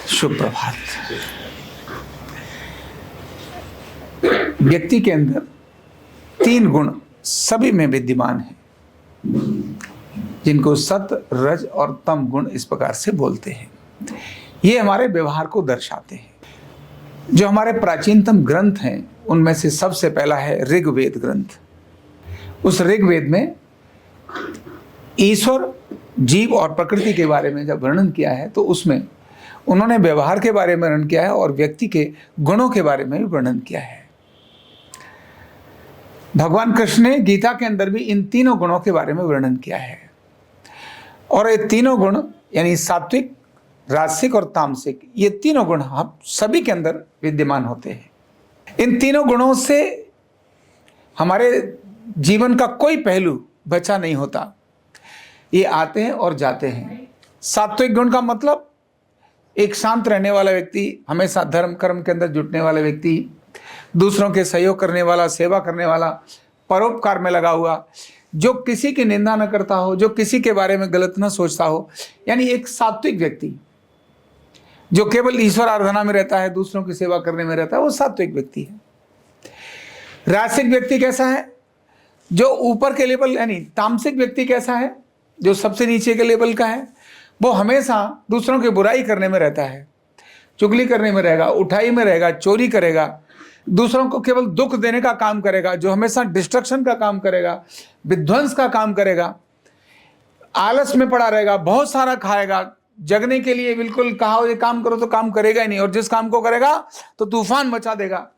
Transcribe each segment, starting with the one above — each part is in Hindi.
शुभ प्रभात। व्यक्ति के अंदर 3 गुण सभी में विद्यमान है, जिनको सत, रज और तम गुण इस प्रकार से बोलते हैं। ये हमारे व्यवहार को दर्शाते हैं। जो हमारे प्राचीनतम ग्रंथ हैं उनमें से सबसे पहला है ऋग्वेद ग्रंथ। उस ऋग्वेद में ईश्वर, जीव और प्रकृति के बारे में जब वर्णन किया है तो उसमें उन्होंने व्यवहार के बारे में वर्णन किया है और व्यक्ति के गुणों के बारे में भी वर्णन किया है। भगवान कृष्ण ने गीता के अंदर भी इन तीनों गुणों के बारे में वर्णन किया है। और ये तीनों गुण यानी सात्विक, राजसिक और तामसिक, ये तीनों गुण हम सभी के अंदर विद्यमान होते हैं। इन तीनों गुणों से हमारे जीवन का कोई पहलू बचा नहीं होता। ये आते हैं और जाते हैं। सात्विक गुण का मतलब एक शांत रहने वाला व्यक्ति, हमेशा धर्म कर्म के अंदर जुटने वाला व्यक्ति, दूसरों के सहयोग करने वाला, सेवा करने वाला, परोपकार में लगा हुआ, जो किसी की निंदा न करता हो, जो किसी के बारे में गलत न सोचता हो, यानी एक सात्विक व्यक्ति जो केवल ईश्वर आराधना में रहता है, दूसरों की सेवा करने में रहता है, वो सात्विक व्यक्ति है। राजसिक व्यक्ति कैसा है? जो ऊपर के लेवल, यानी तामसिक व्यक्ति कैसा है? जो सबसे नीचे के लेवल का है। वो हमेशा दूसरों की बुराई करने में रहता है, चुगली करने में रहेगा, उठाई में रहेगा, चोरी करेगा, दूसरों को केवल दुख देने का काम करेगा, जो हमेशा डिस्ट्रक्शन का काम करेगा, विध्वंस का काम करेगा, आलस में पड़ा रहेगा, बहुत सारा खाएगा, जगने के लिए बिल्कुल कहा ये काम करो तो काम करेगा ही नहीं, और जिस काम को करेगा तो तूफान मचा देगा,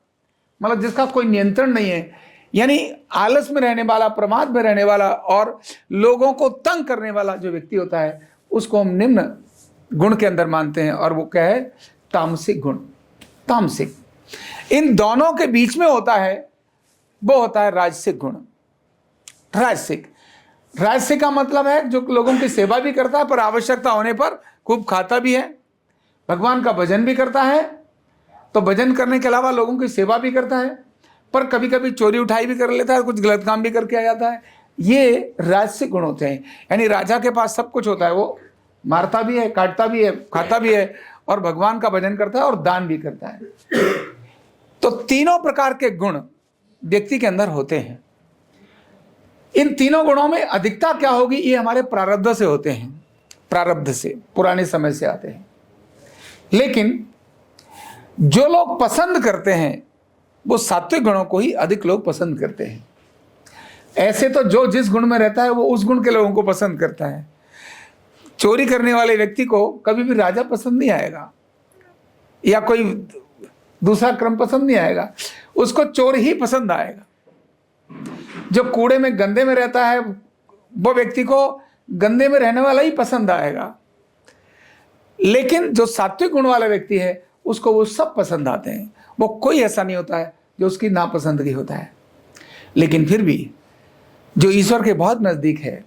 मतलब जिसका कोई नियंत्रण नहीं है। यानी आलस में रहने वाला, प्रमाद में रहने वाला और लोगों को तंग करने वाला जो व्यक्ति होता है उसको हम निम्न गुण के अंदर मानते हैं, और वो क्या है? तामसिक गुण। तामसिक इन दोनों के बीच में होता है, वो होता है राजसिक गुण। राजसिक का मतलब है जो लोगों की सेवा भी करता है, पर आवश्यकता होने पर खूब खाता भी है, भगवान का भजन भी करता है, तो भजन करने के अलावा लोगों की सेवा भी करता है, पर कभी कभी चोरी उठाई भी कर लेता है, कुछ गलत काम भी करके आ जाता है। ये राजसिक गुण होते हैं। यानी राजा के पास सब कुछ होता है, वो मारता भी है, काटता भी है, खाता भी है, और भगवान का भजन करता है और दान भी करता है। तो तीनों प्रकार के गुण व्यक्ति के अंदर होते हैं। इन तीनों गुणों में अधिकता क्या होगी? ये हमारे प्रारब्ध से होते हैं, प्रारब्ध से, पुराने समय से आते हैं। लेकिन जो लोग पसंद करते हैं वो सात्विक गुणों को ही अधिक लोग पसंद करते हैं। ऐसे तो जो जिस गुण में रहता है वो उस गुण के लोगों को पसंद करता है। चोरी करने वाले व्यक्ति को कभी भी राजा पसंद नहीं आएगा, या कोई दूसरा क्रम पसंद नहीं आएगा, उसको चोर ही पसंद आएगा। जो कूड़े में, गंदे में रहता है, वो व्यक्ति को गंदे में रहने वाला ही पसंद आएगा। लेकिन जो सात्विक गुण वाला व्यक्ति है उसको वो सब पसंद आते हैं। वो कोई ऐसा नहीं होता है जो उसकी नापसंदगी होता है। लेकिन फिर भी जो ईश्वर के बहुत नज़दीक है,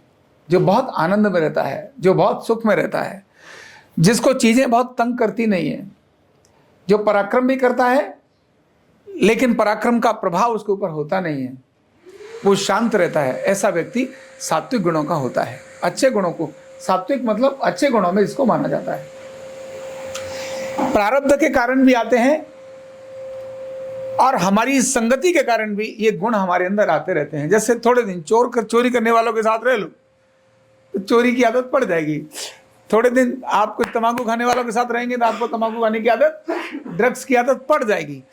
जो बहुत आनंद में रहता है, जो बहुत सुख में रहता है, जिसको चीज़ें बहुत तंग करती नहीं है, जो पराक्रम भी करता है लेकिन पराक्रम का प्रभाव उसके ऊपर होता नहीं है, वो शांत रहता है, ऐसा व्यक्ति सात्विक गुणों का होता है। अच्छे गुणों को, सात्विक मतलब अच्छे गुणों में इसको माना जाता है। प्रारब्ध के कारण भी आते हैं और हमारी संगति के कारण भी ये गुण हमारे अंदर आते रहते हैं। जैसे थोड़े दिन चोरी करने वालों के साथ रह लो तो चोरी की आदत पड़ जाएगी। थोड़े दिन आप कुछ तंबाकू खाने वालों के साथ रहेंगे तो आपको तंबाकू खाने की आदत, ड्रग्स की आदत पड़ जाएगी।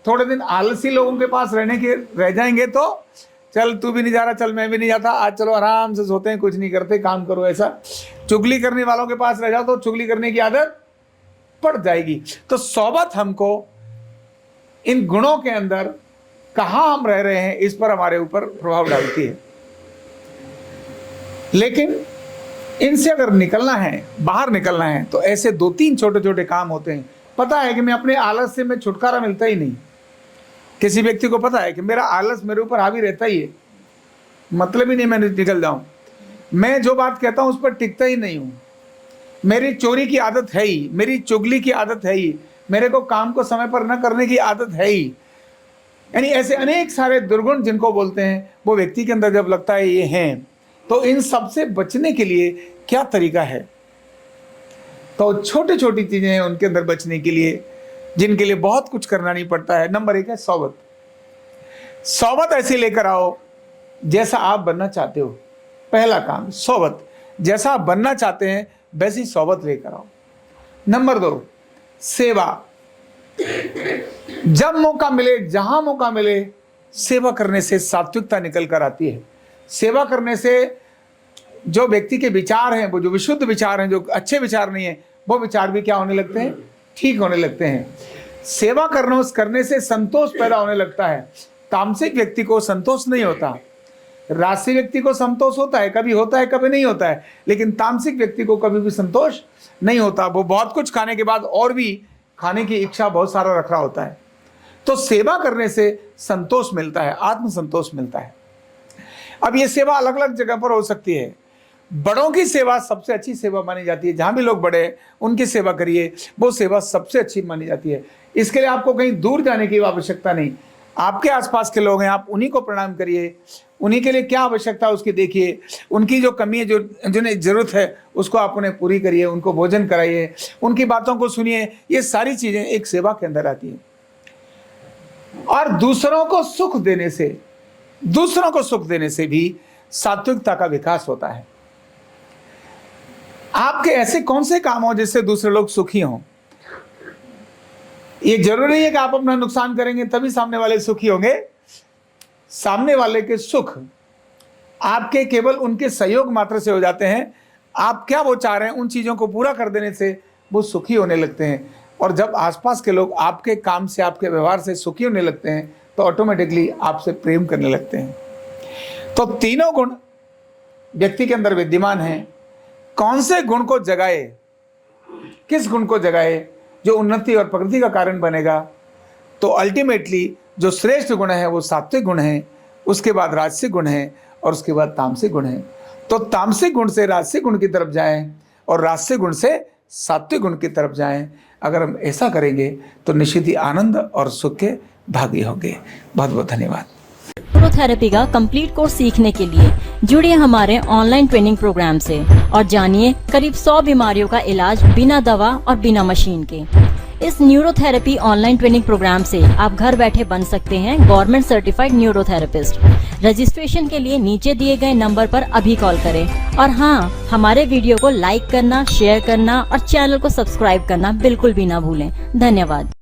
थोड़े दिन आलसी लोगों के पास रह जाएंगे तो चल तू भी नहीं जा रहा, चल मैं भी नहीं जाता, आज चलो आराम से सोते हैं, कुछ नहीं करते, काम करो। ऐसा चुगली करने वालों के पास रह जाओ तो चुगली करने की आदत पड़ जाएगी। तो सोबत हमको इन गुणों के अंदर कहाँ हम रह रहे हैं इस पर हमारे ऊपर प्रभाव डालती है। लेकिन इनसे अगर निकलना है, बाहर निकलना है, तो ऐसे 2-3 छोटे छोटे काम होते हैं। पता है कि मैं अपने आलस से मैं छुटकारा मिलता ही नहीं। किसी व्यक्ति को पता है कि मेरा आलस मेरे ऊपर हावी रहता ही है, मतलब ही नहीं मैं निकल जाऊं, मैं जो बात कहता हूं उस पर टिकता ही नहीं हूं, मेरी चोरी की आदत है ही, मेरी चुगली की आदत है ही, मेरे को काम को समय पर न करने की आदत है ही। यानी ऐसे अनेक सारे दुर्गुण जिनको बोलते हैं, वो व्यक्ति के अंदर जब लगता है ये हैं, तो इन सब से बचने के लिए क्या तरीका है? तो छोटी छोटी चीजें हैं उनके अंदर बचने के लिए, जिनके लिए बहुत कुछ करना नहीं पड़ता है। नंबर 1 है सोबत। सोबत ऐसी लेकर आओ जैसा आप बनना चाहते हो। पहला काम सोबत, जैसा आप बनना चाहते हैं वैसी सोबत लेकर आओ। नंबर 2 सेवा। जब मौका मिले, जहां मौका मिले, सेवा करने से सात्विकता निकल कर आती है। सेवा करने से जो व्यक्ति के विचार हैं, वो जो विशुद्ध विचार हैं, जो अच्छे विचार नहीं है, वो विचार भी क्या होने लगते हैं, ठीक होने लगते हैं। सेवा करने से संतोष पैदा होने लगता है। तामसिक व्यक्ति को संतोष नहीं होता, राजसी व्यक्ति को संतोष होता है, कभी होता है कभी नहीं होता है, लेकिन तामसिक व्यक्ति को कभी भी संतोष नहीं होता। वो बहुत कुछ खाने के बाद और भी खाने की इच्छा बहुत सारा रख रहा होता है। तो सेवा करने से संतोष मिलता है, आत्मसंतोष मिलता है। अब ये सेवा अलग अलग जगह पर हो सकती है। बड़ों की सेवा सबसे अच्छी सेवा मानी जाती है। जहां भी लोग बड़े हैं उनकी सेवा करिए, वो सेवा सबसे अच्छी मानी जाती है। इसके लिए आपको कहीं दूर जाने की आवश्यकता नहीं। आपके आसपास के लोग हैं, आप उन्हीं को प्रणाम करिए। उन्हीं के लिए क्या आवश्यकता है उसकी देखिए, उनकी जो कमी है, जिन्हें जरूरत है, उसको आप उन्हें पूरी करिए, उनको भोजन कराइए, उनकी बातों को सुनिए। ये सारी चीजें एक सेवा के अंदर आती है। और दूसरों को सुख देने से भी सात्विकता का विकास होता है। आपके ऐसे कौन से काम हो जिससे दूसरे लोग सुखी हों? ये जरूरी नहीं है कि आप अपना नुकसान करेंगे तभी सामने वाले सुखी होंगे। सामने वाले के सुख आपके केवल उनके सहयोग मात्र से हो जाते हैं। आप क्या वो चाह रहे हैं, उन चीजों को पूरा कर देने से वो सुखी होने लगते हैं। और जब आसपास के लोग आपके काम से, आपके व्यवहार से सुखी होने लगते हैं, तो ऑटोमेटिकली आपसे प्रेम करने लगते हैं। तो तीनों गुण व्यक्ति के अंदर विद्यमान हैं। कौन से गुण को जगाए, किस गुण को जगाए जो उन्नति और प्रगति का कारण बनेगा? तो अल्टीमेटली जो श्रेष्ठ गुण है वो सात्विक गुण है, उसके बाद राजसिक गुण है, और उसके बाद तामसिक गुण है। तो तामसिक गुण से राजसिक गुण की तरफ जाएं और राजसिक गुण से सात्विक गुण की तरफ जाएं। अगर हम ऐसा करेंगे तो निश्चित ही आनंद और सुख के भागी होंगे। बहुत बहुत धन्यवाद। न्यूरोथेरेपी का कंप्लीट कोर्स सीखने के लिए जुड़िए हमारे ऑनलाइन ट्रेनिंग प्रोग्राम से और जानिए करीब 100 बीमारियों का इलाज बिना दवा और बिना मशीन के। इस न्यूरोथेरेपी ऑनलाइन ट्रेनिंग प्रोग्राम से आप घर बैठे बन सकते हैं गवर्नमेंट सर्टिफाइड न्यूरोथेरेपिस्ट। रजिस्ट्रेशन के लिए नीचे दिए गए नंबर पर अभी कॉल करें। और हाँ, हमारे वीडियो को लाइक करना, शेयर करना और चैनल को सब्सक्राइब करना बिल्कुल भी ना भूलें। धन्यवाद।